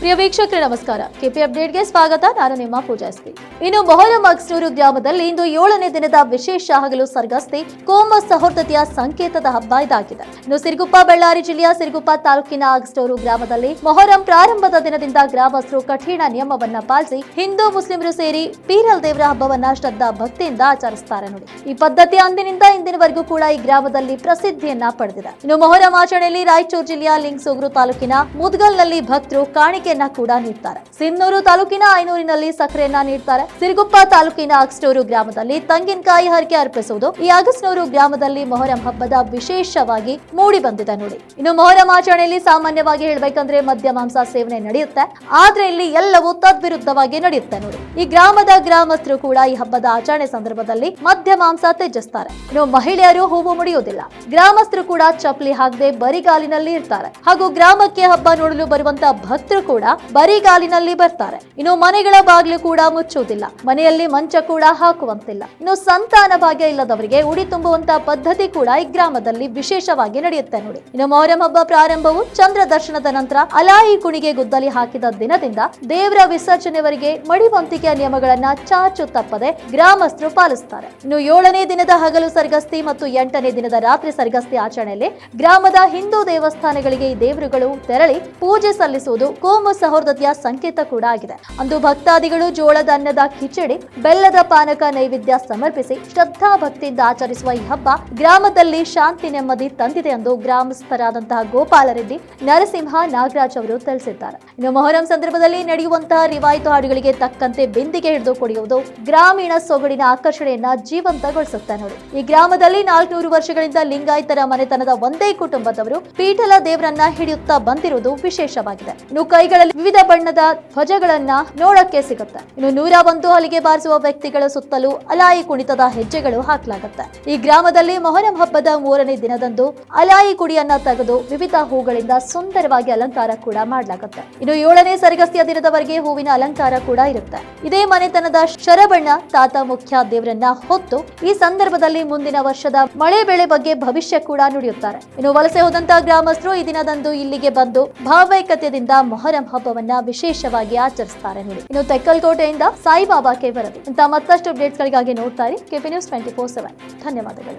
ಪ್ರಿಯ ವೀಕ್ಷಕರೇ ನಮಸ್ಕಾರ. ಕೆಪಿ ಅಪ್ಡೇಟ್ಗೆ ಸ್ವಾಗತ. ನಾನು ನಿಮ್ಮ ಪೂಜಾ ಎಸ್ಪಿ. ಇನ್ನು ಮೊಹರಂ ಅಗಸ್ನೂರು ಗ್ರಾಮದಲ್ಲಿ ಇಂದು 7ನೇ ದಿನದ ವಿಶೇಷ ಹಗಲು ಸರ್ಗಸ್ತಿ ಕೋಮ ಸಹೋದರತೆಯ ಸಂಕೇತದ ಹಬ್ಬ ಇದಾಗಿದೆ. ಇನ್ನು ಸಿರುಗುಪ್ಪ ಬಳ್ಳಾರಿ ಜಿಲ್ಲೆಯ ಸಿರುಗುಪ್ಪ ತಾಲೂಕಿನ ಅಗಸ್ನೂರು ಗ್ರಾಮದಲ್ಲಿ ಮೊಹರಂ ಪ್ರಾರಂಭದ ದಿನದಿಂದ ಗ್ರಾಮಸ್ಥರು ಕಠಿಣ ನಿಯಮವನ್ನ ಪಾಲಿಸಿ ಹಿಂದೂ ಮುಸ್ಲಿಮರು ಸೇರಿ ಪೀರಲ್ ದೇವರ ಹಬ್ಬವನ್ನ ಶ್ರದ್ಧಾ ಭಕ್ತಿಯಿಂದ ಆಚರಿಸುತ್ತಾರೆ ನೋಡಿ. ಈ ಪದ್ಧತಿ ಅಂದಿನಿಂದ ಇಂದಿನವರೆಗೂ ಕೂಡ ಈ ಗ್ರಾಮದಲ್ಲಿ ಪ್ರಸಿದ್ಧಿಯನ್ನ ಪಡೆದಿದೆ. ಇನ್ನು ಮೊಹರಂ ಆಚರಣೆಯಲ್ಲಿ ರಾಯಚೂರು ಜಿಲ್ಲೆಯ ಲಿಂಗಸೂಗೂರು ತಾಲೂಕಿನ ಮುದ್ಗಲ್ನಲ್ಲಿ ಭಕ್ತರು ಕಾಣಿಕೆಯನ್ನ ಕೂಡ ನೀಡ್ತಾರೆ. ಸಿನ್ನೂರು ತಾಲೂಕಿನ ಐನೂರಿನಲ್ಲಿ ಸಕ್ಕರೆಯನ್ನ ನೀಡ್ತಾರೆ. ಸಿರುಗುಪ್ಪ ತಾಲೂಕಿನ ಅಗಸ್ನೂರು ಗ್ರಾಮದಲ್ಲಿ ತಂಗಿನಕಾಯಿ ಹರಕೆ ಅರ್ಪಿಸುವುದು ಈ ಅಗಸ್ನೂರು ಗ್ರಾಮದಲ್ಲಿ ಮೊಹರಂ ಹಬ್ಬದ ವಿಶೇಷವಾಗಿ ಮೂಡಿ ಬಂದಿದೆ ನೋಡಿ. ಇನ್ನು ಮೊಹರಂ ಆಚರಣೆಯಲ್ಲಿ ಸಾಮಾನ್ಯವಾಗಿ ಹೇಳ್ಬೇಕಂದ್ರೆ ಮದ್ಯ ಮಾಂಸ ಸೇವನೆ ನಡೆಯುತ್ತೆ, ಆದ್ರೆ ಇಲ್ಲಿ ಎಲ್ಲವೂ ತದ್ವಿರುದ್ಧವಾಗಿ ನಡೆಯುತ್ತೆ ನೋಡಿ. ಈ ಗ್ರಾಮದ ಗ್ರಾಮಸ್ಥರು ಕೂಡ ಈ ಹಬ್ಬದ ಆಚರಣೆ ಸಂದರ್ಭದಲ್ಲಿ ಮದ್ಯ ಮಾಂಸ ತ್ಯಜಿಸ್ತಾರೆ. ಇನ್ನು ಮಹಿಳೆಯರು ಹೂವು ಮುಡಿಯುವುದಿಲ್ಲ. ಗ್ರಾಮಸ್ಥರು ಕೂಡ ಚಪ್ಪಲಿ ಹಾಕದೆ ಬರಿಗಾಲಿನಲ್ಲಿ ಇರ್ತಾರೆ. ಹಾಗೂ ಗ್ರಾಮಕ್ಕೆ ಹಬ್ಬ ನೋಡಲು ಬರುವಂತ ಭಕ್ತರು ಕೂಡ ಬರಿಗಾಲಿನಲ್ಲಿ ಬರ್ತಾರೆ. ಇನ್ನು ಮನೆಗಳ ಬಾಗಿಲು ಕೂಡ ಮುಚ್ಚುವುದಿಲ್ಲ, ಮನೆಯಲ್ಲಿ ಮಂಚ ಕೂಡ ಹಾಕುವಂತಿಲ್ಲ. ಇನ್ನು ಸಂತಾನ ಭಾಗ್ಯ ಇಲ್ಲದವರಿಗೆ ಉಡಿ ತುಂಬುವಂತ ಪದ್ಧತಿ ಕೂಡ ಈ ಗ್ರಾಮದಲ್ಲಿ ವಿಶೇಷವಾಗಿ ನಡೆಯುತ್ತೆ ನೋಡಿ. ಇನ್ನು ಮೊಹರಂ ಹಬ್ಬ ಪ್ರಾರಂಭವು ಚಂದ್ರ ದರ್ಶನದ ನಂತರ ಅಲಾಯಿ ಕುಣಿಗೆ ಗುದ್ದಲಿ ಹಾಕಿದ ದಿನದಿಂದ ದೇವರ ವಿಸರ್ಜನೆವರೆಗೆ ಮಡಿವಂತಿಕೆಯ ನಿಯಮಗಳನ್ನ ಚಾಚು ತಪ್ಪದೆ ಗ್ರಾಮಸ್ಥರು ಪಾಲಿಸುತ್ತಾರೆ. ಇನ್ನು 7ನೇ ದಿನದ ಹಗಲು ಸರ್ಗಸ್ತಿ ಮತ್ತು 8ನೇ ದಿನದ ರಾತ್ರಿ ಸರ್ಗಸ್ತಿ ಆಚರಣೆಯಲ್ಲಿ ಗ್ರಾಮದ ಹಿಂದೂ ದೇವಸ್ಥಾನಗಳಿಗೆ ಈ ದೇವರುಗಳು ತೆರಳಿ ಪೂಜೆ ಸಲ್ಲಿಸುವುದು ಕೋಮು ಸಹೋದರತೆಯ ಸಂಕೇತ ಕೂಡ ಆಗಿದೆ. ಅಂದು ಭಕ್ತಾದಿಗಳು ಜೋಳದ ಅನ್ನದ ಕಿಚಡಿ, ಬೆಲ್ಲದ ಪಾನಕ ನೈವೇದ್ಯ ಸಮರ್ಪಿಸಿ ಶ್ರದ್ಧಾ ಭಕ್ತಿಯಿಂದ ಆಚರಿಸುವ ಈ ಹಬ್ಬ ಗ್ರಾಮದಲ್ಲಿ ಶಾಂತಿ ನೆಮ್ಮದಿ ತಂದಿದೆ ಎಂದು ಗ್ರಾಮಸ್ಥರಾದಂತಹ ಗೋಪಾಲ ರೆಡ್ಡಿ, ನರಸಿಂಹ, ನಾಗರಾಜ್ ಅವರು ತಿಳಿಸಿದ್ದಾರೆ. ಇನ್ನು ಮೊಹರಂ ಸಂದರ್ಭದಲ್ಲಿ ನಡೆಯುವಂತಹ ರಿವಾಯಿತು ಹಾಡುಗಳಿಗೆ ತಕ್ಕಂತೆ ಬಿಂದಿಗೆ ಹಿಡಿದು ಕುಡಿಯುವುದು ಗ್ರಾಮೀಣ ಸೊಗಡಿನ ಆಕರ್ಷಣೆಯನ್ನ ಜೀವಂತಗೊಳಿಸುತ್ತೆ ನೋಡಿ. ಈ ಗ್ರಾಮದಲ್ಲಿ 400 ವರ್ಷಗಳಿಂದ ಲಿಂಗಾಯತರ ಮನೆತನದ ಒಂದೇ ಕುಟುಂಬದವರು ಪೀಠಲ ದೇವರನ್ನ ಹಿಡಿಯುತ್ತಾ ಬಂದಿರುವುದು ವಿಶೇಷವಾಗಿದೆ. ಇನ್ನು ಕೈಗಳಲ್ಲಿ ವಿವಿಧ ಬಣ್ಣದ ಧ್ವಜಗಳನ್ನ ನೋಡಕ್ಕೆ ಸಿಗುತ್ತೆ. ಇನ್ನು 101 ಹಲಿಗೆ ಬಾರಿಸುವ ವ್ಯಕ್ತಿಗಳ ಸುತ್ತಲೂ ಅಲಾಯಿ ಕುಣಿತದ ಹೆಜ್ಜೆಗಳು ಹಾಕಲಾಗುತ್ತೆ. ಈ ಗ್ರಾಮದಲ್ಲಿ ಮೊಹರಂ ಹಬ್ಬದ 3ನೇ ದಿನದಂದು ಅಲಾಯಿ ಕುಡಿಯನ್ನ ತೆಗೆದು ವಿವಿಧ ಹೂಗಳಿಂದ ಸುಂದರವಾಗಿ ಅಲಂಕಾರ ಕೂಡ ಮಾಡಲಾಗುತ್ತೆ. ಇನ್ನು 7ನೇ ಸರ್ಗಸ್ತಿಯ ದಿನದವರೆಗೆ ಹೂವಿನ ಅಲಂಕಾರ ಕೂಡ ಇರುತ್ತೆ. ಇದೇ ಮನೆತನದ ಶರಬಣ್ಣ ತಾತ ಮುಖ್ಯ ದೇವರನ್ನ ಹೊತ್ತು ಈ ಸಂದರ್ಭದಲ್ಲಿ ಮುಂದಿನ ವರ್ಷದ ಮಳೆ ಬೆಳೆ ಬಗ್ಗೆ ಭವಿಷ್ಯ ಕೂಡ ನುಡಿಯುತ್ತಾರೆ. ಇನ್ನು ವಲಸೆ ಹೋದಂತಹ ಗ್ರಾಮಸ್ಥರು ಈ ದಿನದಂದು ಇಲ್ಲಿಗೆ ಬಂದು ಭಾವೈಕ್ಯತೆಯಿಂದ ಮೊಹರಂ ಹಬ್ಬವನ್ನ ವಿಶೇಷವಾಗಿ ಆಚರಿಸುತ್ತಾರೆ ನೋಡಿ. ಇನ್ನು ತೆಕ್ಕಲಕೋಟೆಯಿಂದ ಸಾಯಿಬಾಬಾಕ್ಕೆ ವರದಿ. ಇಂಥ ಮತ್ತಷ್ಟು ಅಪ್ಡೇಟ್ಸ್ಗಳಿಗಾಗಿ ನೋಡ್ತಾರೆ ಕೆಪಿ ನ್ಯೂಸ್ 24/7. ಧನ್ಯವಾದಗಳು.